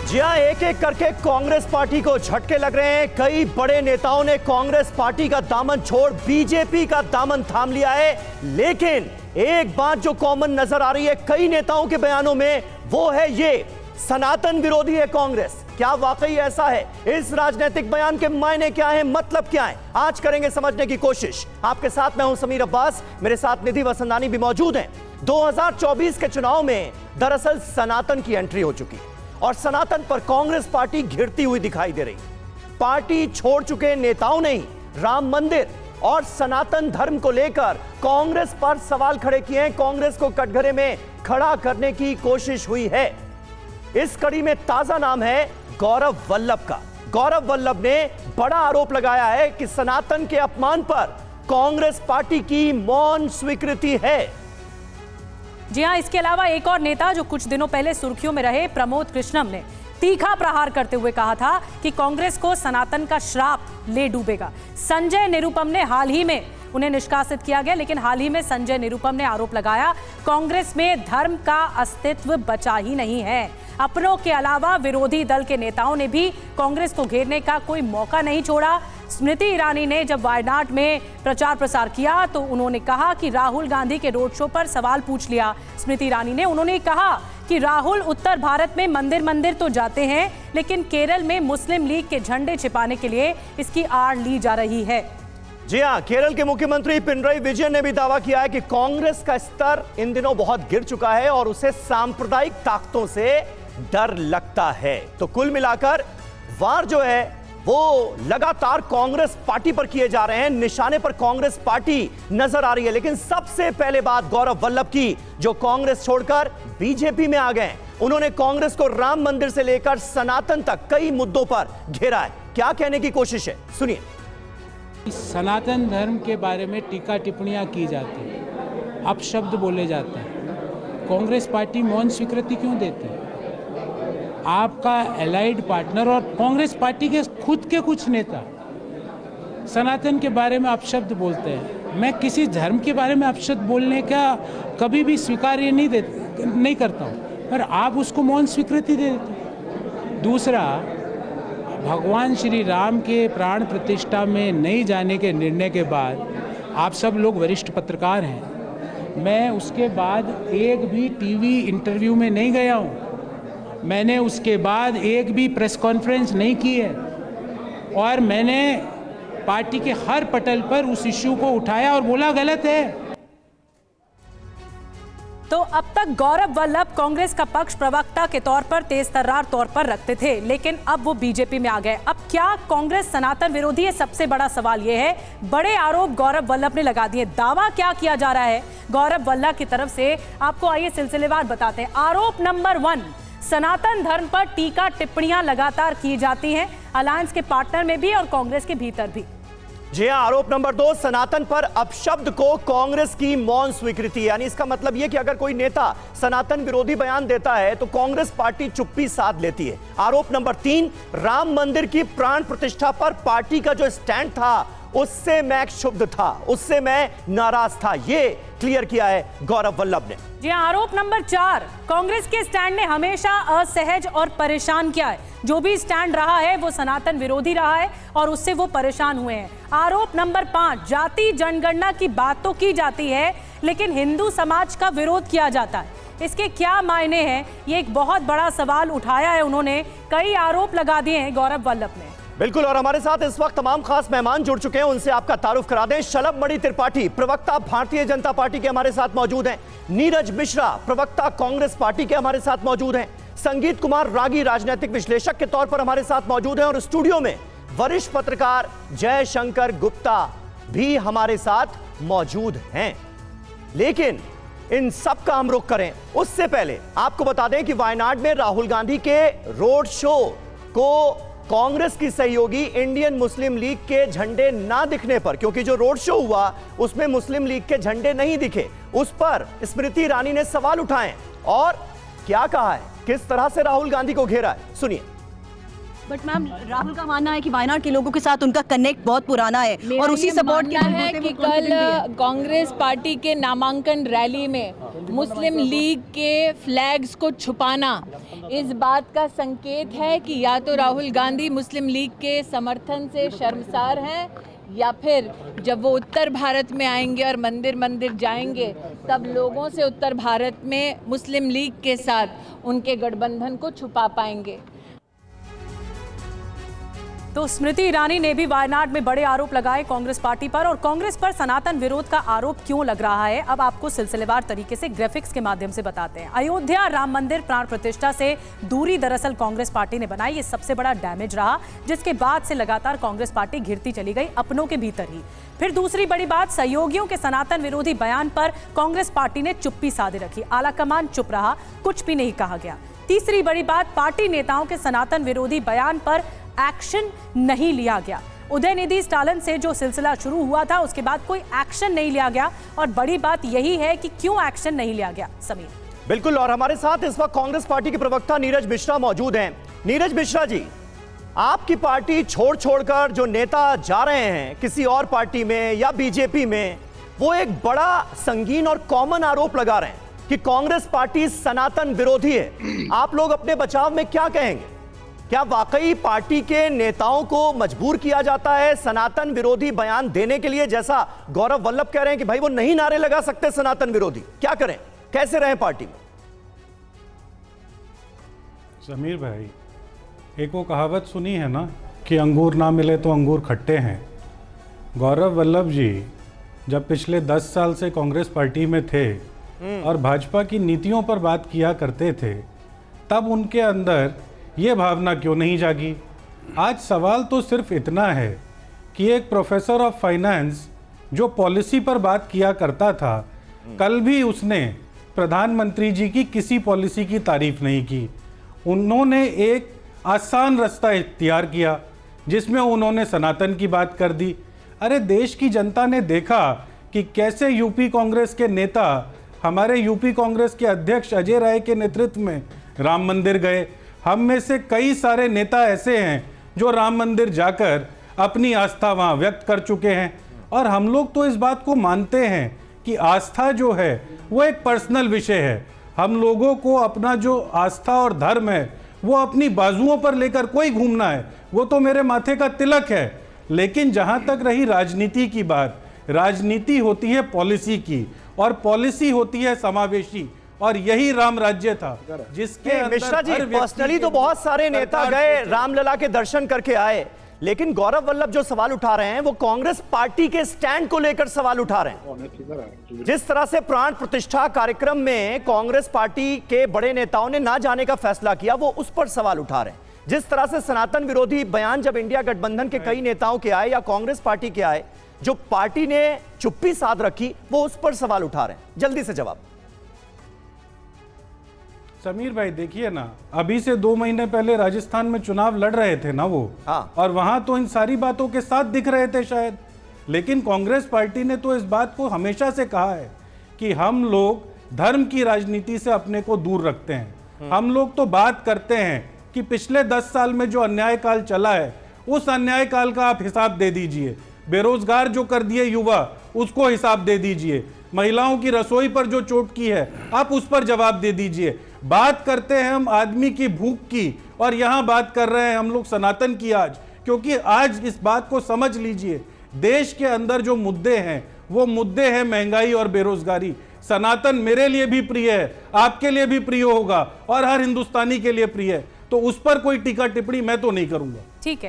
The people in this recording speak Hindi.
जी हां, एक एक करके कांग्रेस पार्टी को झटके लग रहे हैं। कई बड़े नेताओं ने कांग्रेस पार्टी का दामन छोड़ बीजेपी का दामन थाम लिया है। लेकिन एक बात जो कॉमन नजर आ रही है कई नेताओं के बयानों में, वो है ये, सनातन विरोधी है कांग्रेस। क्या वाकई ऐसा है? इस राजनीतिक बयान के मायने क्या है, मतलब क्या है, आज करेंगे समझने की कोशिश। आपके साथ मैं हूं समीर अब्बास, मेरे साथ निधि वसंदानी भी मौजूद हैं। 2024 के चुनाव में दरअसल सनातन की एंट्री हो चुकी है और सनातन पर कांग्रेस पार्टी घिरती हुई दिखाई दे रही। पार्टी छोड़ चुके नेताओं ने ही राम मंदिर और सनातन धर्म को लेकर कांग्रेस पर सवाल खड़े किए हैं। कांग्रेस को कटघरे में खड़ा करने की कोशिश हुई है। इस कड़ी में ताजा नाम है गौरव वल्लभ का। गौरव वल्लभ ने बड़ा आरोप लगाया है कि सनातन के अपमान पर कांग्रेस पार्टी की मौन स्वीकृति है। जी हां, इसके अलावा एक और नेता जो कुछ दिनों पहले सुर्खियों में रहे, प्रमोद कृष्णम ने तीखा प्रहार करते हुए कहा था कि कांग्रेस को सनातन का श्राप ले डूबेगा। संजय निरुपम ने हाल ही में उन्हें निष्कासित किया गया, लेकिन हाल ही में संजय निरुपम ने आरोप लगाया कांग्रेस में धर्म का अस्तित्व बचा ही नहीं है। अपनों के अलावा विरोधी दल के नेताओं ने भी कांग्रेस को घेरने का कोई मौका नहीं छोड़ा। स्मृति ईरानी ने जब वायनाड में प्रचार प्रसार किया तो उन्होंने कहा कि राहुल गांधी के रोड शो पर सवाल पूछ लिया। स्मृति ईरानी ने उन्होंने कहा कि राहुल उत्तर भारत में मंदिर मंदिर तो जाते हैं, लेकिन केरल में मुस्लिम लीग के झंडे छिपाने के लिए इसकी आड़ ली जा रही है। जी हां, केरल के मुख्यमंत्री पिनरई विजयन ने भी दावा किया है कि कांग्रेस का स्तर इन दिनों बहुत गिर चुका है और उसे सांप्रदायिक ताकतों से डर लगता है। तो कुल मिलाकर वार जो है वो लगातार कांग्रेस पार्टी पर किए जा रहे हैं, निशाने पर कांग्रेस पार्टी नजर आ रही है। लेकिन सबसे पहले बात गौरव वल्लभ की, जो कांग्रेस छोड़कर बीजेपी में आ गए। उन्होंने कांग्रेस को राम मंदिर से लेकर सनातन तक कई मुद्दों पर घेरा है। क्या कहने की कोशिश है, सुनिए। सनातन धर्म के बारे में टीका टिप्पणियां की जाती हैं, अपशब्द बोले जाते हैं। कांग्रेस पार्टी मौन स्वीकृति क्यों देती है? आपका एलाइड पार्टनर और कांग्रेस पार्टी के खुद के कुछ नेता सनातन के बारे में अपशब्द बोलते हैं। मैं किसी धर्म के बारे में अपशब्द बोलने का कभी भी स्वीकार्य नहीं करता हूँ, पर आप उसको मौन स्वीकृति दे देते। दूसरा, भगवान श्री राम के प्राण प्रतिष्ठा में नहीं जाने के निर्णय के बाद आप सब लोग वरिष्ठ पत्रकार हैं, मैं उसके बाद एक भी टीवी इंटरव्यू में नहीं गया हूँ। मैंने उसके बाद एक भी प्रेस कॉन्फ्रेंस नहीं की है और मैंने पार्टी के हर पटल पर उस इश्यू को उठाया और बोला गलत है। तो अब तक गौरव वल्लभ कांग्रेस का पक्ष प्रवक्ता के तौर पर तेज तर्रार तौर पर रखते थे, लेकिन अब वो बीजेपी में आ गए। अब क्या कांग्रेस सनातन विरोधी है? सबसे बड़ा सवाल ये है। बड़े आरोप गौरव वल्लभ ने लगा दिए। दावा क्या किया जा रहा है गौरव वल्लभ की तरफ से, आपको आइए सिलसिलेवार बताते हैं। आरोप नंबर 1, सनातन धर्म पर टीका टिप्पणियां लगातार की जाती हैं, अलायंस के पार्टनर में भी और कांग्रेस के भीतर भी। जी हां, आरोप नंबर 2, सनातन पर अपशब्द को कांग्रेस की मौन स्वीकृति। यानी इसका मतलब यह कि अगर कोई नेता सनातन विरोधी बयान देता है तो कांग्रेस पार्टी चुप्पी साध लेती है। आरोप नंबर 3, राम मंदिर की प्राण प्रतिष्ठा पर पार्टी का जो स्टैंड था उससे मैं क्षुब्ध था, उससे मैं नाराज था। ये क्लियर किया है गौरव वल्लभ ने। जी हां, आरोप नंबर 4, कांग्रेस के स्टैंड ने हमेशा असहज और परेशान किया है। जो भी स्टैंड रहा है वो सनातन विरोधी रहा है और उससे वो परेशान हुए हैं। आरोप नंबर 5, जाति जनगणना की बात तो की जाती है लेकिन हिंदू समाज का विरोध किया जाता है। इसके क्या मायने हैं? ये एक बहुत बड़ा सवाल उठाया है उन्होंने। कई आरोप लगा दिए हैं गौरव वल्लभ ने। बिल्कुल, और हमारे साथ इस वक्त तमाम खास मेहमान जुड़ चुके हैं, उनसे आपका तारुफ करा दें। शलभ मणि त्रिपाठी, प्रवक्ता भारतीय जनता पार्टी के हमारे साथ मौजूद हैं। नीरज मिश्रा, प्रवक्ता कांग्रेस पार्टी के हमारे साथ मौजूद हैं। संगीत कुमार रागी, राजनीतिक विश्लेषक के तौर पर हमारे साथ मौजूद हैं। और स्टूडियो में वरिष्ठ पत्रकार जयशंकर गुप्ता भी हमारे साथ मौजूद हैं। लेकिन इन सब का हम रुख करें उससे पहले आपको बता दें कि वायनाड में राहुल गांधी के रोड शो को कांग्रेस की सहयोगी इंडियन मुस्लिम लीग के झंडे ना दिखने पर, क्योंकि जो रोड शो हुआ उसमें मुस्लिम लीग के झंडे नहीं दिखे, उस पर स्मृति ईरानी ने सवाल उठाए और क्या कहा है, किस तरह से राहुल गांधी को घेरा है, सुनिए। बट मैम राहुल का मानना है कि वायनाड के लोगों के साथ उनका कनेक्ट बहुत पुराना है और उसी सपोर्ट के मानना है कि कल कांग्रेस पार्टी के नामांकन रैली में मुस्लिम लीग के फ्लैग्स को छुपाना इस बात का संकेत है कि या तो राहुल गांधी मुस्लिम लीग के समर्थन से शर्मसार हैं या फिर जब वो उत्तर भारत में आएंगे और मंदिर मंदिर जाएंगे तब लोगों से उत्तर भारत में मुस्लिम लीग के साथ उनके गठबंधन को छुपा पाएंगे। तो स्मृति ईरानी ने भी वायनाड में बड़े आरोप लगाए कांग्रेस पार्टी पर, और कांग्रेस पर सनातन विरोध का आरोप क्यों लग रहा है अब आपको सिलसिलेवार तरीके से ग्राफिक्स के माध्यम से बताते हैं। अयोध्या राम मंदिर प्राण प्रतिष्ठा से दूरी दरअसल कांग्रेस पार्टी ने बनाई, ये सबसे बड़ा डैमेज रहा, जिसके बाद से लगातार कांग्रेस पार्टी घिरती चली गई अपनों के भीतर ही। फिर दूसरी बड़ी बात, सहयोगियों के सनातन विरोधी बयान पर कांग्रेस पार्टी ने चुप्पी साधे रखी, आलाकमान चुप रहा, कुछ भी नहीं कहा गया। तीसरी बड़ी बात, पार्टी नेताओं के सनातन विरोधी बयान पर एक्शन नहीं लिया गया। उदयनिधि स्टालिन से जो सिलसिला शुरू हुआ था उसके बाद कोई एक्शन नहीं लिया गया, और बड़ी बात यही है कि क्यों एक्शन नहीं लिया गया। समीर बिल्कुल, और हमारे साथ इस वक्त कांग्रेस पार्टी के प्रवक्ता नीरज मिश्रा मौजूद हैं। नीरज मिश्रा जी, आपकी पार्टी छोड़कर जो नेता जा रहे हैं किसी और पार्टी में या बीजेपी में, वो एक बड़ा संगीन और कॉमन आरोप लगा रहे हैं कि कांग्रेस पार्टी सनातन विरोधी है। आप लोग अपने बचाव में क्या कहेंगे? क्या वाकई पार्टी के नेताओं को मजबूर किया जाता है सनातन विरोधी बयान देने के लिए, जैसा गौरव वल्लभ कह रहे हैं कि भाई वो नहीं नारे लगा सकते सनातन विरोधी, क्या करें, कैसे रहें पार्टी में? समीर भाई, एक वो कहावत सुनी है ना कि अंगूर ना मिले तो अंगूर खट्टे हैं। गौरव वल्लभ जी जब पिछले 10 साल से कांग्रेस पार्टी में थे और भाजपा की नीतियों पर बात किया करते थे, तब उनके अंदर ये भावना क्यों नहीं जागी? आज सवाल तो सिर्फ इतना है कि एक प्रोफेसर ऑफ फाइनेंस जो पॉलिसी पर बात किया करता था, कल भी उसने प्रधानमंत्री जी की किसी पॉलिसी की तारीफ नहीं की। उन्होंने एक आसान रास्ता इख्तियार किया जिसमें उन्होंने सनातन की बात कर दी। अरे देश की जनता ने देखा कि कैसे यूपी कांग्रेस के नेता हमारे यूपी कांग्रेस के अध्यक्ष अजय राय के नेतृत्व में राम मंदिर गए। हम में से कई सारे नेता ऐसे हैं जो राम मंदिर जाकर अपनी आस्था वहाँ व्यक्त कर चुके हैं, और हम लोग तो इस बात को मानते हैं कि आस्था जो है वो एक पर्सनल विषय है। हम लोगों को अपना जो आस्था और धर्म है वो अपनी बाजुओं पर लेकर कोई घूमना है, वो तो मेरे माथे का तिलक है। लेकिन जहाँ तक रही राजनीति की बात, राजनीति होती है पॉलिसी की, और पॉलिसी होती है समावेशी, और यही राम राज्य था जिसके अंदर मिश्रा जी, पर्सनली तो बहुत सारे नेता गए, रामलला के दर्शन करके आए, लेकिन गौरव वल्लभ जो सवाल उठा रहे हैं वो कांग्रेस पार्टी के स्टैंड को लेकर सवाल उठा रहे हैं। जिस तरह से प्राण प्रतिष्ठा कार्यक्रम में कांग्रेस पार्टी के बड़े नेताओं ने ना जाने का फैसला किया, वो उस पर सवाल उठा रहे हैं। जिस तरह से सनातन विरोधी बयान जब इंडिया गठबंधन के कई नेताओं के आए या कांग्रेस पार्टी के आए, जो पार्टी ने चुप्पी साध रखी, वो उस पर सवाल उठा रहे हैं। जल्दी से जवाब। समीर भाई देखिए ना, अभी से 2 महीने पहले राजस्थान में चुनाव लड़ रहे थे ना वो, हाँ। और वहां तो इन सारी बातों के साथ दिख रहे थे शायद। लेकिन कांग्रेस पार्टी ने तो इस बात को हमेशा से कहा है कि हम लोग धर्म की राजनीति से अपने को दूर रखते हैं। हम लोग तो बात करते हैं कि पिछले 10 साल में जो अन्याय काल चला है उस अन्याय काल का आप हिसाब दे दीजिए। बेरोजगार जो कर दिए युवा, उसको हिसाब दे दीजिए। महिलाओं की रसोई पर जो चोट की है आप उस पर जवाब दे दीजिए। बात करते हैं हम आदमी की भूख की, और यहां बात कर रहे हैं हम लोग सनातन की आज, क्योंकि आज इस बात को समझ लीजिए, देश के अंदर जो मुद्दे हैं वो मुद्दे हैं महंगाई और बेरोजगारी। सनातन मेरे लिए भी प्रिय है, आपके लिए भी प्रिय होगा, और हर हिंदुस्तानी के लिए प्रिय है, तो उस पर कोई टीका टिप्पणी मैं तो नहीं करूंगा। ठीक है।